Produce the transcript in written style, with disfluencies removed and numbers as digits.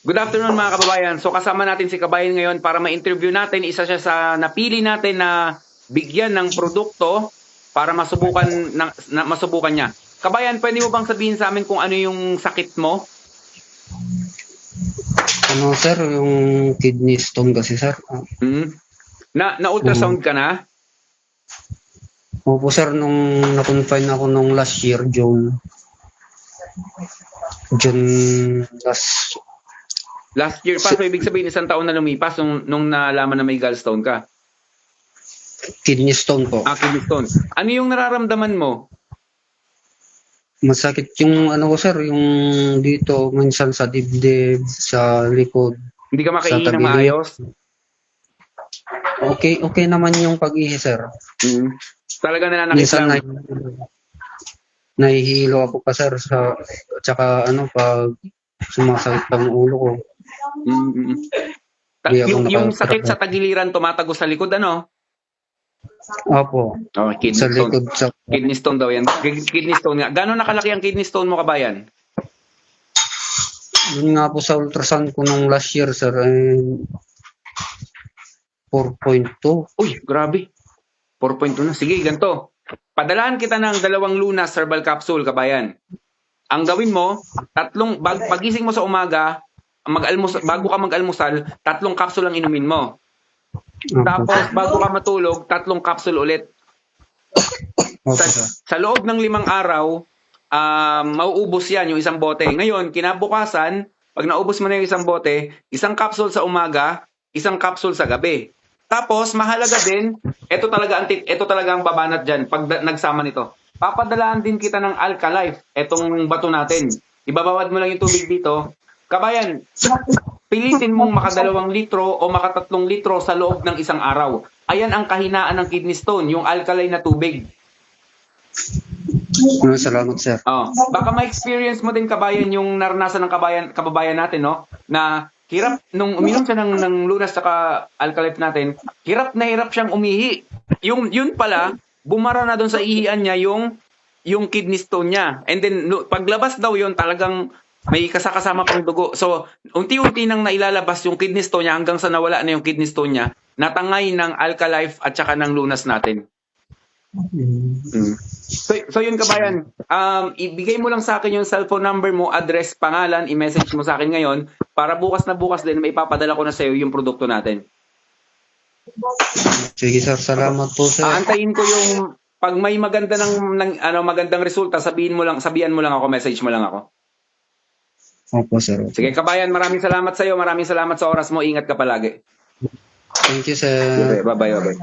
Good afternoon mga kababayan. So kasama natin si kabayan ngayon para ma-interview natin. Isa siya sa napili natin na bigyan ng produkto para masubukan niya. Kabayan, pwede mo bang sabihin sa amin kung ano yung sakit mo? Ano sir, yung kidney stone kasi sir. Hmm? Na ultrasound ka na? Opo sir, nung na-confine ako nung last year, June last, Last year pa, so ibig sabihin isang taon na lumipas nung nalaman na may gallstone ka. kidney stone po. Kidney stone. Ano yung nararamdaman mo? Masakit yung ano ko sir, yung dito minsan sa dibdib, sa likod, Hindi ka sa makaihi ng tagilid. maayos? Okay naman yung pag-ihi sir. Talaga nananakit Minsan lang. nahihilo ako pa sir sa tsaka ano pag sumasakit ang ulo ko. Hindi ako Yung nakatrabaho. sakit sa tagiliran tumatagos sa likod, ano? Opo. Kidney Sa stone. likod sa Kidney stone daw yan. Kidney stone nga. Gano'n nakalaki ang kidney stone mo, kabayan? yun nga po sa ultrasound ko nung last year sir, 4.2. Uy, grabe. 4.2 na. Sige, ganito. Padalahan kita ng 2 lunas herbal capsule, kabayan. Ang gawin mo, pagising mo sa umaga, bago ka mag-almusal, 3 capsule ang inumin mo. Tapos, bago ka matulog, 3 capsule ulit. Sa loob ng 5 araw, mauubos yan, yung isang bote. Ngayon, kinabukasan, pag naubos mo na yung isang bote, 1 capsule sa umaga, 1 capsule sa gabi. Tapos, mahalaga din, ito talaga ang babanat dyan pag nagsama nito. Papadalaan din kita ng Alka-Life, etong bato natin. Ibabawad mo lang yung tubig dito. Kabayan, pilitin mong maka 2 litro o maka 3 litro sa loob ng 1 araw. Ayan ang kahinaan ng kidney stone, yung alkaline na tubig. Salamat sir. Baka ma-experience mo din, kabayan, yung naranasan ng kababayan natin, no? Na hirap nung uminom siya ng lunas saka Alka-Life natin, hirap na hirap siyang umihi. Yun pala, bumara na doon sa ihian niya yung kidney stone niya. And then paglabas daw yun, talagang may kasama pang dugo. So, unti-unti nang nailalabas yung kidney stone niya hanggang sa nawala na yung kidney stone niya, natangay ng Alka-Life at saka ng lunas natin. So yun, kabayan, ibigay mo lang sa akin yung cellphone number mo, address, pangalan, i-message mo sa akin ngayon para bukas na bukas din may ipapadala ko na sa iyo yung produkto natin. Sige sir, salamat po sir. Aantayin ko yung pag may maganda magandang resulta, sabihan mo lang ako, message mo lang ako. Opo sir. Sige, kabayan, maraming salamat sa iyo, maraming salamat sa oras mo. Ingat ka palagi. Thank you sir. Bye-bye.